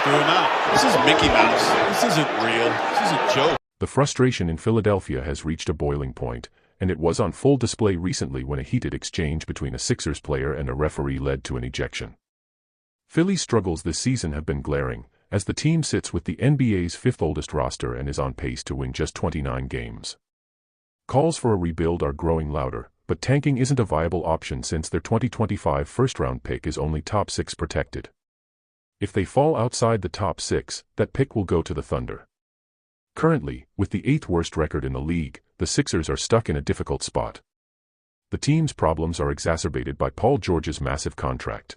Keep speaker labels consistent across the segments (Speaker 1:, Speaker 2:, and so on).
Speaker 1: screw him out. This is Mickey Mouse. This isn't real. This is a joke.
Speaker 2: The frustration in Philadelphia has reached a boiling point, and it was on full display recently when a heated exchange between a Sixers player and a referee led to an ejection. Philly's struggles this season have been glaring, as the team sits with the NBA's fifth oldest roster and is on pace to win just 29 games. Calls for a rebuild are growing louder, but tanking isn't a viable option since their 2025 first-round pick is only top 6 protected. If they fall outside the top 6, that pick will go to the Thunder. Currently, with the 8th worst record in the league, the Sixers are stuck in a difficult spot. The team's problems are exacerbated by Paul George's massive contract.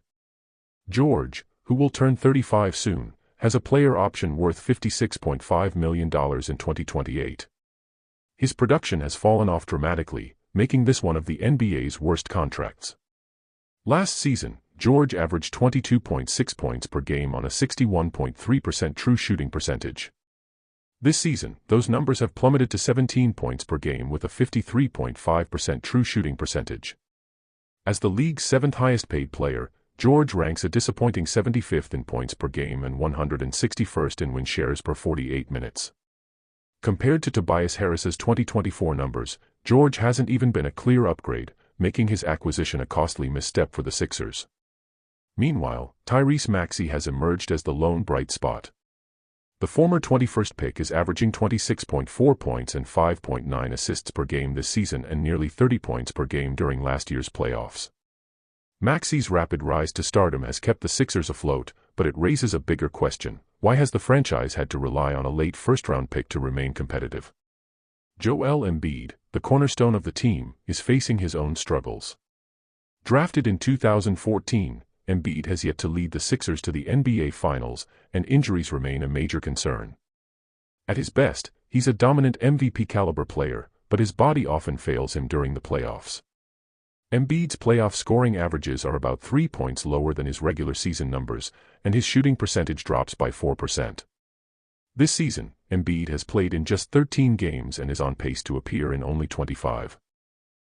Speaker 2: George, who will turn 35 soon, has a player option worth $56.5 million in 2028. His production has fallen off dramatically, making this one of the NBA's worst contracts. Last season, George averaged 22.6 points per game on a 61.3% true shooting percentage. This season, those numbers have plummeted to 17 points per game with a 53.5% true shooting percentage. As the league's 7th highest paid player, George ranks a disappointing 75th in points per game and 161st in win shares per 48 minutes. Compared to Tobias Harris's 2024 numbers, George hasn't even been a clear upgrade, making his acquisition a costly misstep for the Sixers. Meanwhile, Tyrese Maxey has emerged as the lone bright spot. The former 21st pick is averaging 26.4 points and 5.9 assists per game this season and nearly 30 points per game during last year's playoffs. Maxey's rapid rise to stardom has kept the Sixers afloat, but it raises a bigger question: why has the franchise had to rely on a late first-round pick to remain competitive? Joel Embiid, the cornerstone of the team, is facing his own struggles. Drafted in 2014, Embiid has yet to lead the Sixers to the NBA Finals, and injuries remain a major concern. At his best, he's a dominant MVP-caliber player, but his body often fails him during the playoffs. Embiid's playoff scoring averages are about 3 points lower than his regular season numbers, and his shooting percentage drops by 4%. This season, Embiid has played in just 13 games and is on pace to appear in only 25.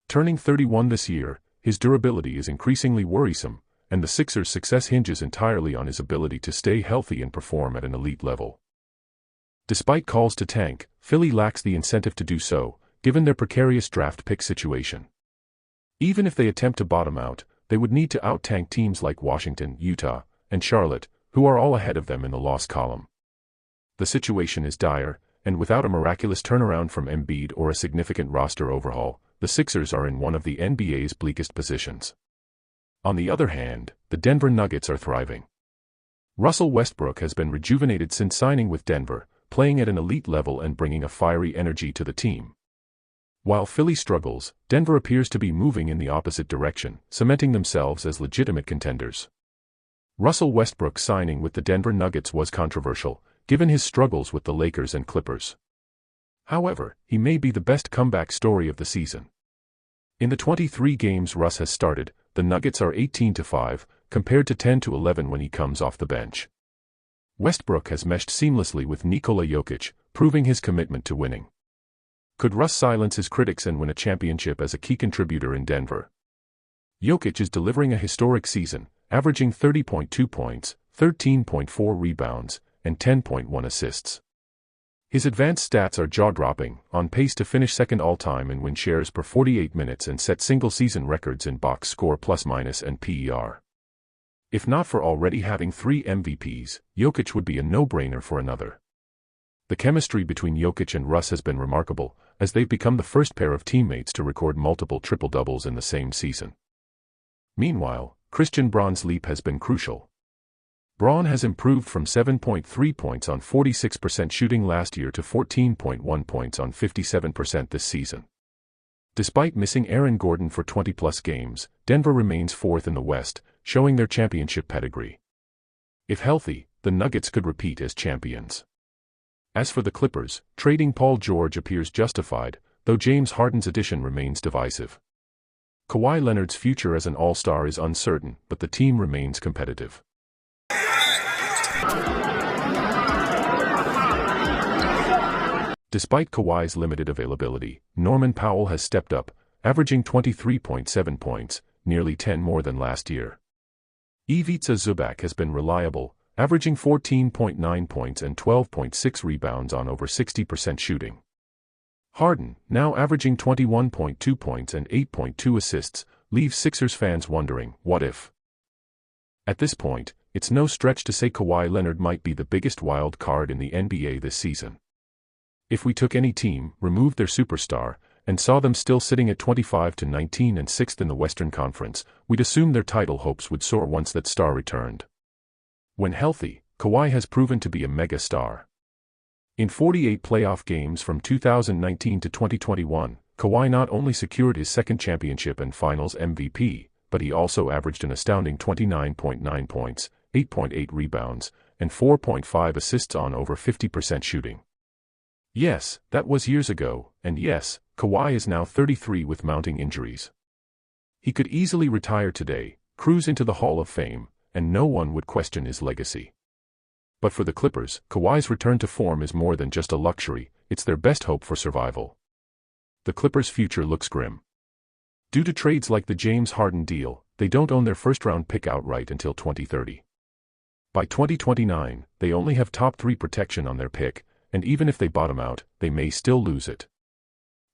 Speaker 2: Turning 31 this year, his durability is increasingly worrisome, and the Sixers' success hinges entirely on his ability to stay healthy and perform at an elite level. Despite calls to tank, Philly lacks the incentive to do so, given their precarious draft pick situation. Even if they attempt to bottom out, they would need to out-tank teams like Washington, Utah, and Charlotte, who are all ahead of them in the loss column. The situation is dire, and without a miraculous turnaround from Embiid or a significant roster overhaul, the Sixers are in one of the NBA's bleakest positions. On the other hand, the Denver Nuggets are thriving. Russell Westbrook has been rejuvenated since signing with Denver, playing at an elite level and bringing a fiery energy to the team. While Philly struggles, Denver appears to be moving in the opposite direction, cementing themselves as legitimate contenders. Russell Westbrook's signing with the Denver Nuggets was controversial, given his struggles with the Lakers and Clippers. However, he may be the best comeback story of the season. In the 23 games Russ has started, the Nuggets are 18-5, compared to 10-11 when he comes off the bench. Westbrook has meshed seamlessly with Nikola Jokic, proving his commitment to winning. Could Russ silence his critics and win a championship as a key contributor in Denver? Jokic is delivering a historic season, averaging 30.2 points, 13.4 rebounds, and 10.1 assists. His advanced stats are jaw-dropping, on pace to finish second all-time in win shares per 48 minutes and set single-season records in box score plus-minus and PER. If not for already having 3 MVPs, Jokic would be a no-brainer for another. The chemistry between Jokic and Russ has been remarkable, as they've become the first pair of teammates to record multiple triple-doubles in the same season. Meanwhile, Christian Braun's leap has been crucial. Braun has improved from 7.3 points on 46% shooting last year to 14.1 points on 57% this season. Despite missing Aaron Gordon for 20-plus games, Denver remains 4th in the West, showing their championship pedigree. If healthy, the Nuggets could repeat as champions. As for the Clippers, trading Paul George appears justified, though James Harden's addition remains divisive. Kawhi Leonard's future as an all-star is uncertain, but the team remains competitive. Despite Kawhi's limited availability, Norman Powell has stepped up, averaging 23.7 points, nearly 10 more than last year. Ivica Zubac has been reliable, averaging 14.9 points and 12.6 rebounds on over 60% shooting. Harden, now averaging 21.2 points and 8.2 assists, leaves Sixers fans wondering, what if? At this point, it's no stretch to say Kawhi Leonard might be the biggest wild card in the NBA this season. If we took any team, removed their superstar, and saw them still sitting at 25-19 and 6th in the Western Conference, we'd assume their title hopes would soar once that star returned. When healthy, Kawhi has proven to be a mega star. In 48 playoff games from 2019 to 2021, Kawhi not only secured his second championship and Finals MVP, but he also averaged an astounding 29.9 points, 8.8 rebounds, and 4.5 assists on over 50% shooting. Yes, that was years ago, and yes, Kawhi is now 33 with mounting injuries. He could easily retire today, cruise into the Hall of Fame, and no one would question his legacy. But for the Clippers, Kawhi's return to form is more than just a luxury, it's their best hope for survival. The Clippers' future looks grim. Due to trades like the James Harden deal, they don't own their first-round pick outright until 2030. By 2029, they only have top 3 protection on their pick, and even if they bottom out, they may still lose it.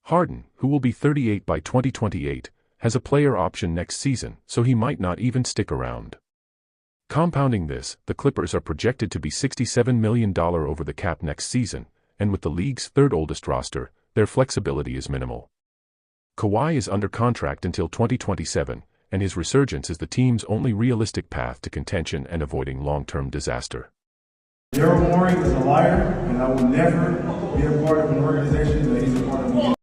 Speaker 2: Harden, who will be 38 by 2028, has a player option next season, so he might not even stick around. Compounding this, the Clippers are projected to be $67 million over the cap next season, and with the league's third oldest roster, their flexibility is minimal. Kawhi is under contract until 2027, and his resurgence is the team's only realistic path to contention and avoiding long-term disaster.
Speaker 3: Daryl Morey is a liar, and I will never be a part of an organization that he's a part of.